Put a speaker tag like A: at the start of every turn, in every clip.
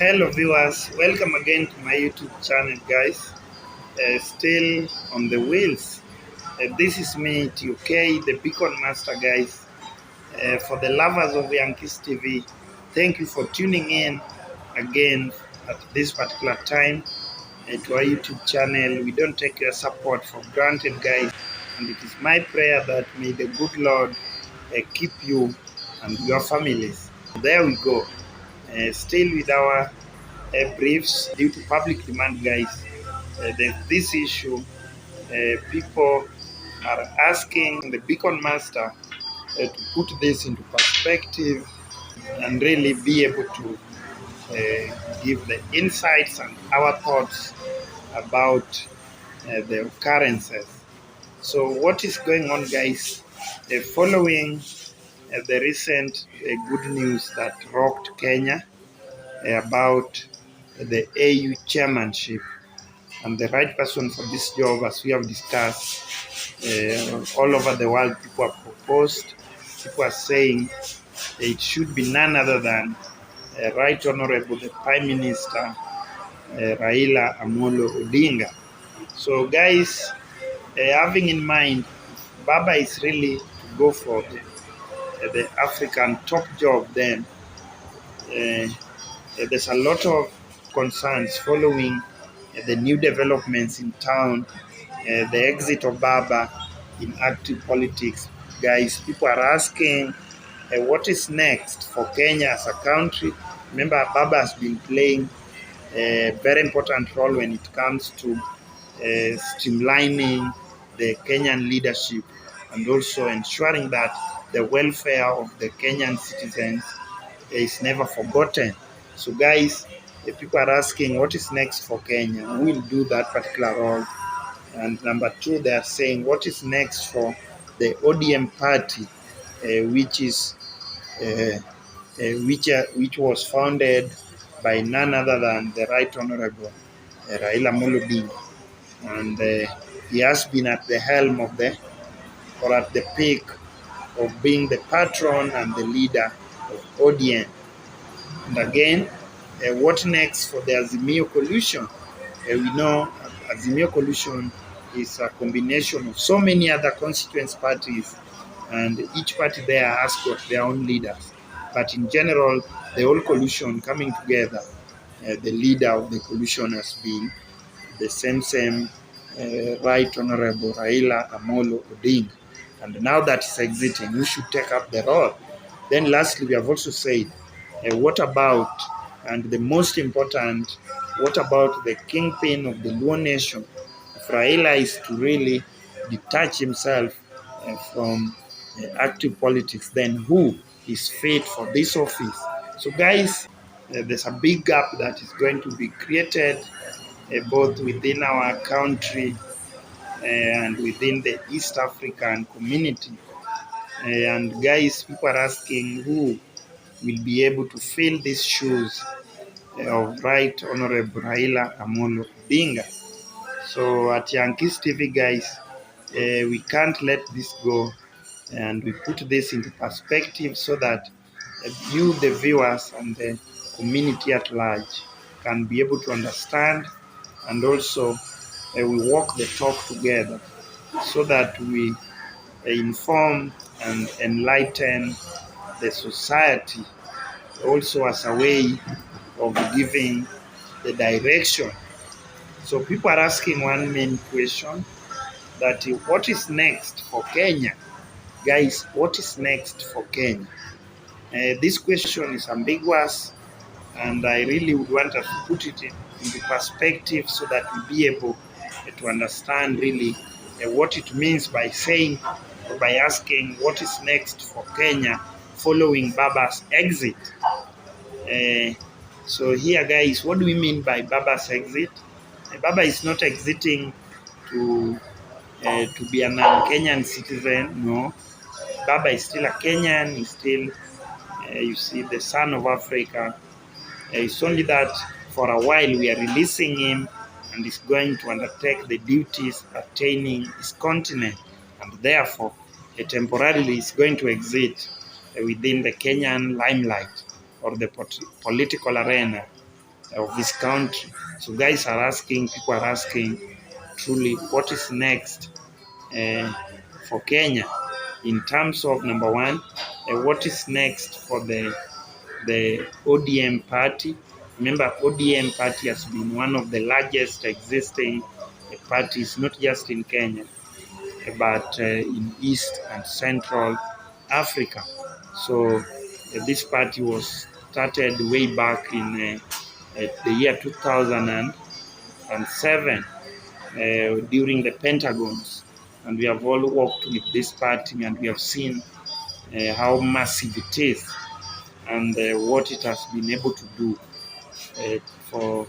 A: Hello viewers, welcome again to my YouTube channel guys. Still on the wheels. This is me, TUK, the Beacon Master guys. For the lovers of Yankees TV, thank you for tuning in again at this particular time to our YouTube channel. We don't take your support for granted guys, and it is my prayer that may the good Lord keep you and your families. There we go. Still with our briefs due to public demand guys. This issue, people are asking the Beacon Master to put this into perspective and really be able to give the insights and our thoughts about the occurrences. So what is going on guys? Following the recent good news that rocked Kenya about the AU chairmanship, and the right person for this job, as we have discussed, all over the world people have proposed, people are saying it should be none other than Right Honorable the Prime Minister Raila Amolo Odinga. So guys, having in mind, Baba is really to go for the African top job, then there's a lot of concerns following the new developments in town, the exit of Baba in active politics. Guys, people are asking what is next for Kenya as a country. Remember, Baba has been playing a very important role when it comes to streamlining the Kenyan leadership and also ensuring that the welfare of the Kenyan citizens is never forgotten. So guys, people are asking what is next for Kenya, who will do that particular role. And number two, they are saying what is next for the ODM party, which is which was founded by none other than the Right Honorable Raila Amolo Odinga, and he has been at the helm of or at the peak of being the patron and the leader of ODM. And again, what next for the Azimio coalition? We know Azimio coalition is a combination of so many other constituent parties, and each party there has got their own leaders. But in general, the whole coalition coming together, the leader of the coalition has been the same Right Honorable Raila Amolo Odinga. And now that he's exiting, who should take up the role? Then lastly, we have also said, what about, and the most important, what about the kingpin of the Luo nation? If Raila is to really detach himself from active politics, then who is fit for this office? So guys, there's a big gap that is going to be created both within our country and within the East African community. And guys, people are asking who will be able to fill these shoes of Right Honorable Raila Amolo Odinga. So at Yankees TV, guys, we can't let this go, and we put this into perspective so that you, the viewers, and the community at large can be able to understand, and also we walk the talk together so that we inform and enlighten the society, also as a way of giving the direction. So people are asking one main question, that what is next for Kenya? Guys, what is next for Kenya? This question is ambiguous, and I really would want us to put it into perspective so that we'll be able to understand really what it means by saying, or by asking what is next for Kenya following Baba's exit. So here guys, what do we mean by Baba's exit? Baba is not exiting to be a non-Kenyan citizen, no. Baba is still a Kenyan, he's still, you see, the son of Africa. It's only that for a while we are releasing him, and he's going to undertake the duties pertaining his continent, and therefore temporarily is going to exit within the Kenyan limelight or the political arena. of this country. So guys are asking, people are asking truly what is next for Kenya in terms of number one, what is next for the ODM party. Remember, ODM party has been one of the largest existing parties, not just in Kenya, but in East and Central Africa. So this party was started way back in the year 2007 during the Pentagons. And we have all worked with this party, and we have seen how massive it is and what it has been able to do for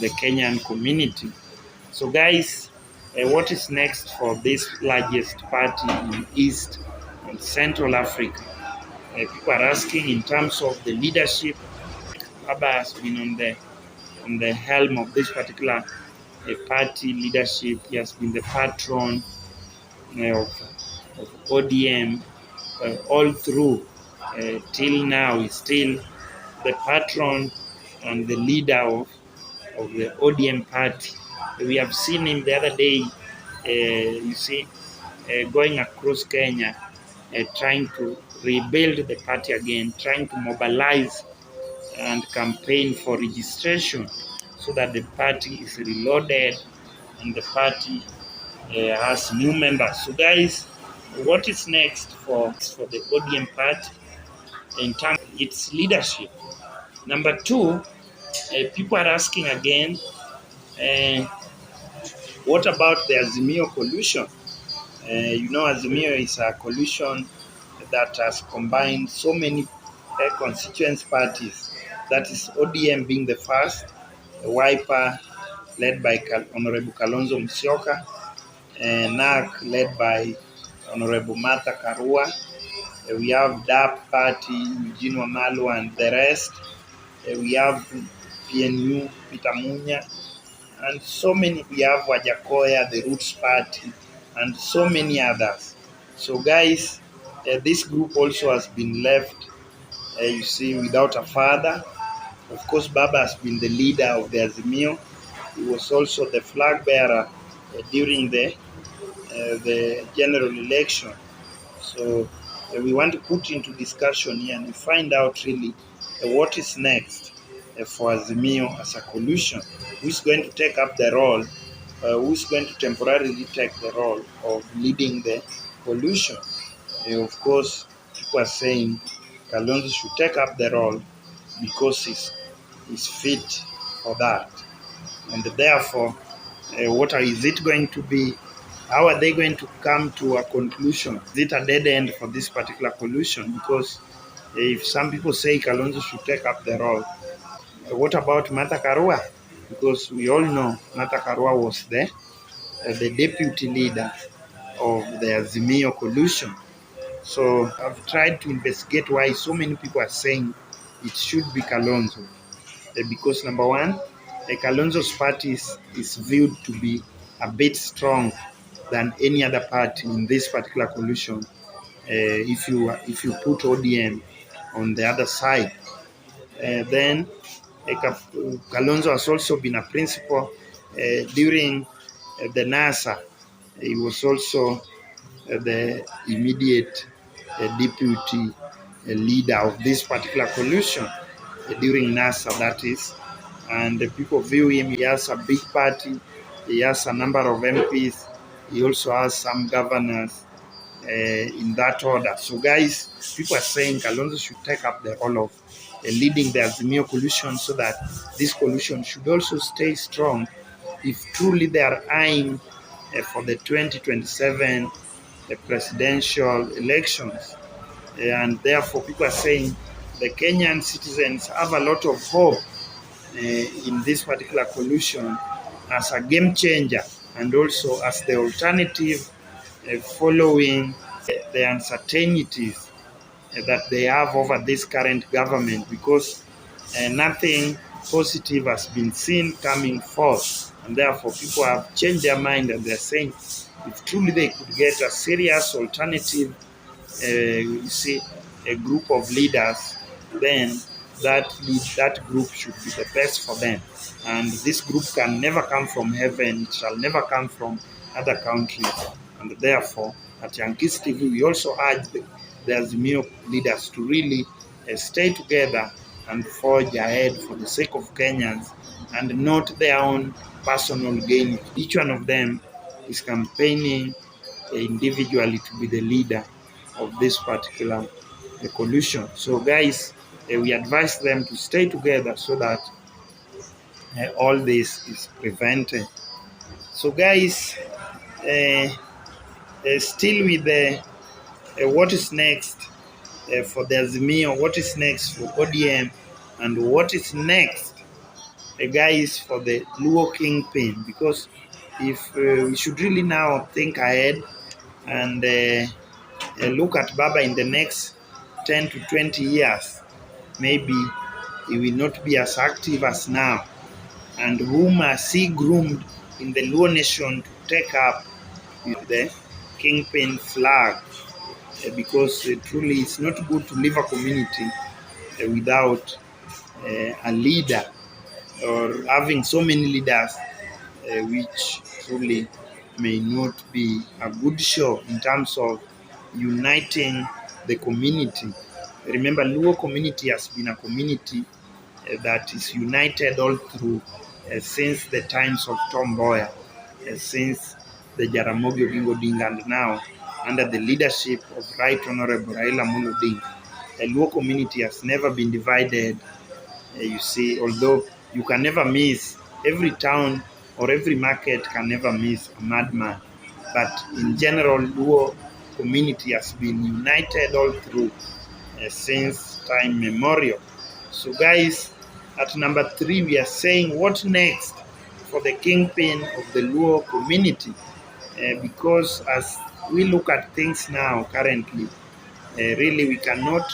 A: the Kenyan community. So guys, what is next for this largest party in East and Central Africa? People are asking in terms of the leadership. Baba has been on the helm of this particular party leadership. He has been the patron of ODM all through till now. He's still the patron and the leader of the ODM party. We have seen him the other day, you see, going across Kenya, trying to rebuild the party again, trying to mobilize and campaign for registration so that the party is reloaded and the party has new members. So guys, what is next for the ODM party in terms of its leadership? Number two, people are asking again, what about the Azimio coalition? Azimio is a coalition that has combined so many constituent parties. That is ODM being the first, Wiper led by Honorable Kalonzo Musyoka, NARC led by Honorable Martha Karua. We have DAP party, Eugene Wamalwa and the rest. We have PNU, Peter Munya, and so many. We have Wajakoya, the Roots Party, and so many others. So guys, this group also has been left, you see, without a father. Of course, Baba has been the leader of the Azimio. He was also the flag bearer during the general election. So we want to put into discussion here and find out really what is next for Azimio as a coalition. Who is going to take up the role? Who is going to temporarily take the role of leading the coalition? Of course, people are saying Kalonzo should take up the role because he's fit for that. And therefore, is it going to be? How are they going to come to a conclusion? Is it a dead end for this particular coalition? Because if some people say Kalonzo should take up the role, what about Martha Karua? Because we all know Martha Karua was the deputy leader of the Azimio coalition. So I've tried to investigate why so many people are saying it should be Kalonzo. Because number one, Kalonzo's party is viewed to be a bit strong than any other party in this particular coalition. If you put ODM on the other side, then Kalonzo has also been a principal during the NASA. He was also the immediate deputy leader of this particular coalition during NASA, that is. And the people view him, he has a big party, he has a number of MPs, he also has some governors in that order. So guys, people are saying Kalonzo should take up the role of leading the Azimio coalition so that this coalition should also stay strong if truly they are eyeing for the 2027 presidential elections. And therefore, people are saying the Kenyan citizens have a lot of hope in this particular coalition as a game changer and also as the alternative following the uncertainties that they have over this current government, because nothing positive has been seen coming forth, and therefore people have changed their mind and they're saying if truly they could get a serious alternative, you see, a group of leaders, then that group should be the best for them. And this group can never come from heaven, it shall never come from other countries. And therefore, at Yankees TV, we also urge the Azimio leaders to really stay together and forge ahead for the sake of Kenyans and not their own personal gain. Each one of them is campaigning individually to be the leader of this particular coalition. So, guys, we advise them to stay together so that all this is prevented. So, guys, still with the what is next for the Azimio, what is next for ODM, and what is next, guys, for the Luo Kingpin, because if we should really now think ahead and look at Baba in the next 10 to 20 years, maybe he will not be as active as now, and whom has he groomed in the Luo nation to take up the Kingpin flag, because truly it's not good to live a community without a leader, or having so many leaders which truly may not be a good show in terms of uniting the community. Remember, Luo community has been a community that is united all through since the times of Tom Mboya, since the Jaramogi Oginga Odinga, and now under the leadership of Right Honorable Raila Amolo Odinga. The Luo community has never been divided. You see, although you can never miss, every town or every market can never miss a madman. But in general, Luo community has been united all through since time memorial. So, guys, at number 3, we are saying what next for the kingpin of the Luo community, because as we look at things now currently, really we cannot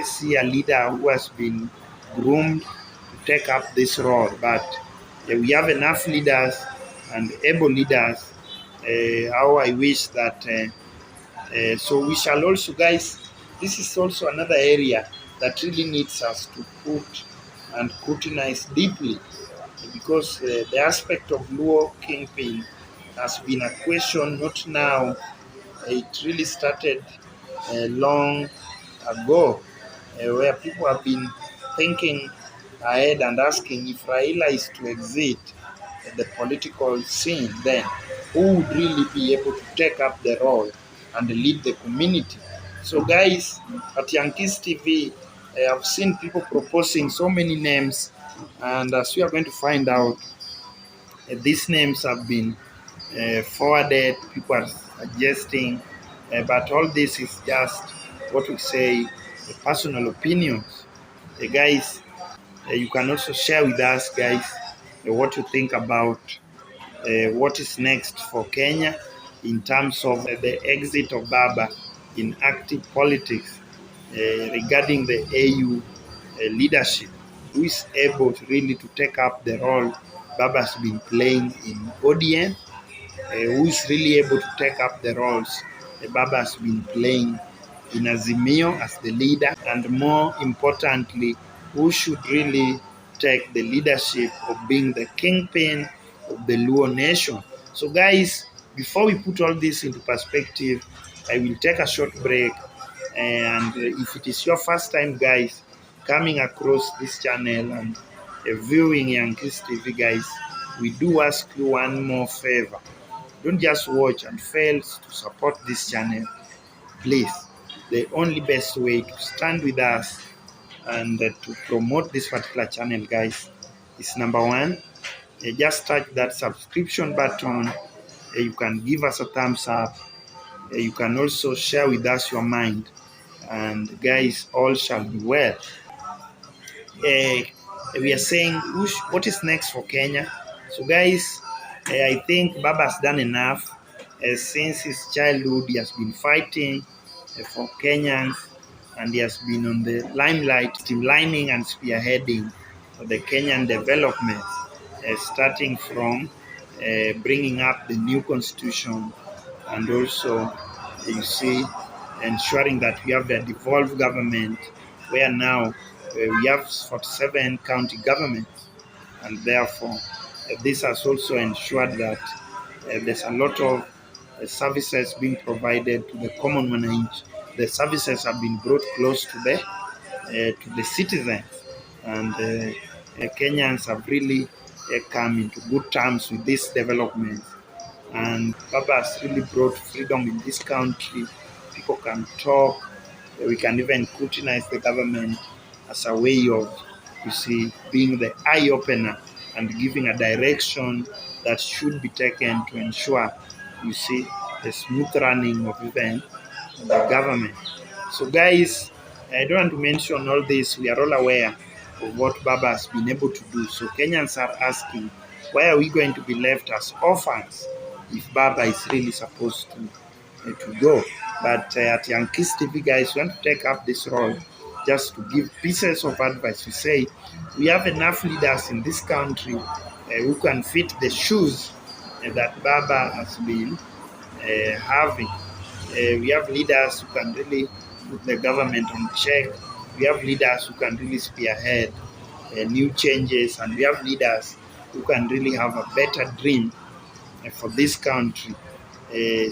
A: see a leader who has been groomed to take up this role, but we have enough leaders and able leaders. How I wish that so we shall also, guys, this is also another area that really needs us to put and scrutinize deeply, because the aspect of Luo Kingpin has been a question not now. It really started long ago, where people have been thinking ahead and asking, if Raila is to exit the political scene, then who would really be able to take up the role and lead the community? So, guys, at Yankees TV, I have seen people proposing so many names, and as we are going to find out, these names have been forwarded, people are suggesting, but all this is just what we say personal opinions. Guys, you can also share with us, guys, what you think about what is next for Kenya in terms of the exit of Baba in active politics, regarding the AU leadership, who is able to really to take up the role Baba has been playing in ODM, who is really able to take up the roles Baba has been playing in Azimio as the leader, and more importantly, who should really take the leadership of being the kingpin of the Luo nation. So, guys, before we put all this into perspective, I will take a short break. And if it is your first time, guys, coming across this channel and viewing Yankees TV, guys, we do ask you one more favor. Don't just watch and fail to support this channel. Please, the only best way to stand with us and to promote this particular channel, guys, is number 1, just touch that subscription button. You can give us a thumbs up. You can also share with us your mind, and guys, all shall be well. We are saying what is next for Kenya. So, guys, I think Baba has done enough. Since his childhood, he has been fighting for Kenyans, and he has been on the limelight, streamlining and spearheading the Kenyan development, starting from bringing up the new constitution, and also, you see, ensuring that we have a devolved government, where now We have 47 county governments, and therefore this has also ensured that there's a lot of services being provided to the common man. The services have been brought close to the citizens, and Kenyans have really come into good terms with this development. And Baba has really brought freedom in this country. People can talk. We can even scrutinize the government as a way of, being the eye opener and giving a direction that should be taken to ensure, the smooth running of even the government. So, guys, I don't want to mention all this. We are all aware of what Baba has been able to do. So, Kenyans are asking, why are we going to be left as orphans if Baba is really supposed to go? But at Yankees TV, guys, we want to take up this role just to give pieces of advice. We say we have enough leaders in this country who can fit the shoes that Baba has been having. We have leaders who can really put the government on check. We have leaders who can really spearhead new changes, and we have leaders who can really have a better dream for this country.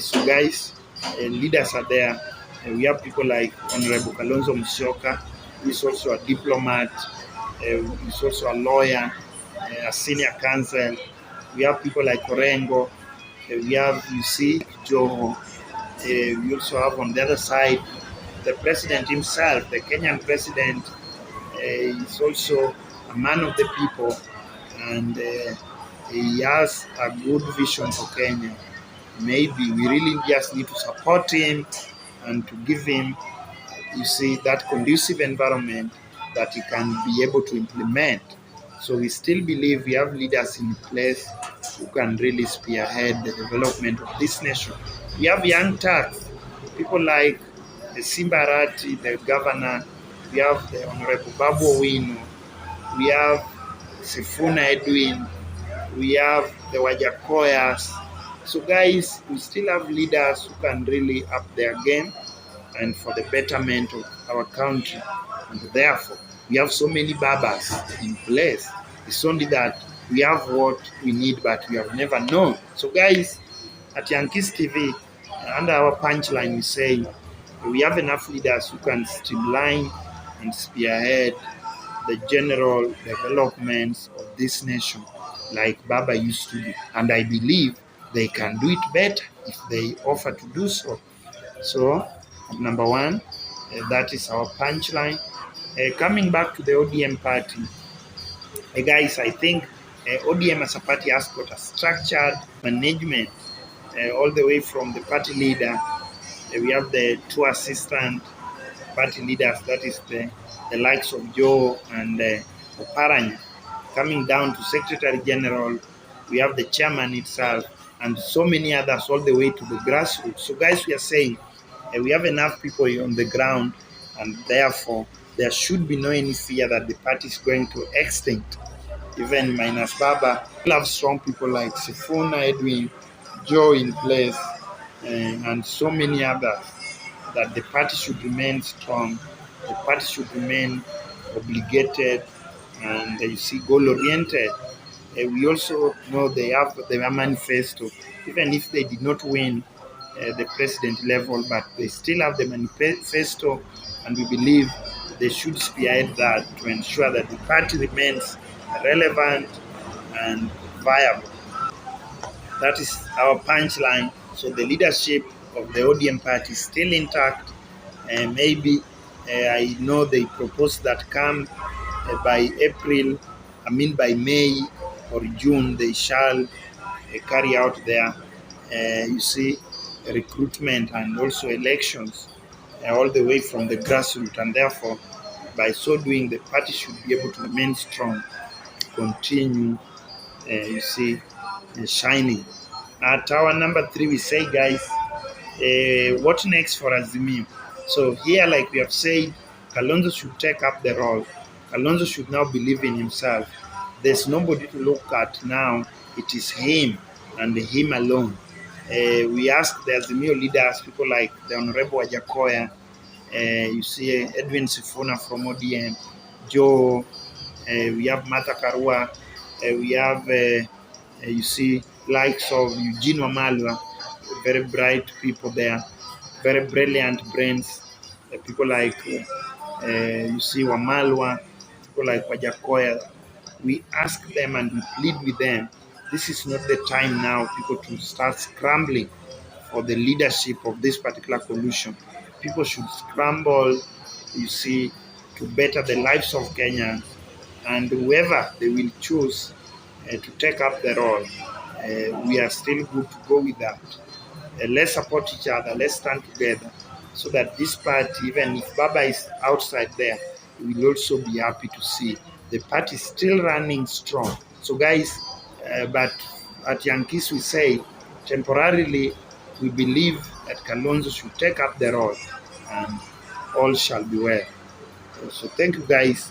A: So, guys, leaders are there. We have people like Honorable Kalonzo Musyoka, who is also a diplomat, who is also a lawyer, a senior counsel. We have people like Orengo. We have, Joho. We also have on the other side the president himself, the Kenyan president. Is also a man of the people, and he has a good vision for Kenya. Maybe we really just need to support him and to give him, that conducive environment that he can be able to implement. So we still believe we have leaders in place who can really spearhead the development of this nation. We have young Turks, people like Simbarati, the governor. We have the Honorable Babu Owino. We have Sifuna Edwin. We have the Wajakoyas. So, guys, we still have leaders who can really up their game and for the betterment of our country. And therefore, we have so many Babas in place. It's only that we have what we need, but we have never known. So, guys, at Yankees TV, under our punchline, we say we have enough leaders who can streamline and spearhead the general developments of this nation like Baba used to do. And I believe they can do it better if they offer to do so. So, number one, that is our punchline. Coming back to the ODM party, guys, I think ODM as a party has got a structured management all the way from the party leader. We have the two assistant party leaders, that is the likes of Joe and Oparanya. Coming down to Secretary General, we have the chairman itself, and so many others all the way to the grassroots. So, guys, we are saying we have enough people on the ground, and therefore there should be no any fear that the party is going to extinct. Even minus Baba, we have strong people like Sifuna Edwin, Joe in place, and so many others, that the party should remain strong, the party should remain obligated, and goal-oriented. We also know they have their manifesto, even if they did not win the president level, but they still have the manifesto, and we believe they should spearhead that to ensure that the party remains relevant and viable. That is our punchline. So the leadership of the ODM party is still intact. Maybe I know they propose that come by by May or June, they shall carry out their, recruitment and also elections all the way from the grassroots. And therefore, by so doing, the party should be able to remain strong, continue, shining. At our number 3, we say, guys, what next for Azimio? So here, like we have said, Kalonzo should take up the role. Kalonzo should now believe in himself. There's nobody to look at now. It is him and him alone. We ask the Azimio leaders, people like the Honorable Wajakoya, Edwin Sifuna from ODM, Joe, we have Martha Karua, we have, you see, likes of Eugene Wamalwa, very bright people there, very brilliant brains, people like, you see, Wamalwa, people like Wajakoya. We ask them and we plead with them. This is not the time now, people, to start scrambling for the leadership of this particular coalition. People should scramble, you see, to better the lives of Kenyans, and whoever they will choose to take up the role, we are still good to go with that. Let's support each other, let's stand together, so that this party, even if Baba is outside there, we will also be happy to see the party still running strong. So, guys, but at Yankees we say, temporarily, we believe that Kalonzo should take up the role, and all shall be well. So, thank you, guys.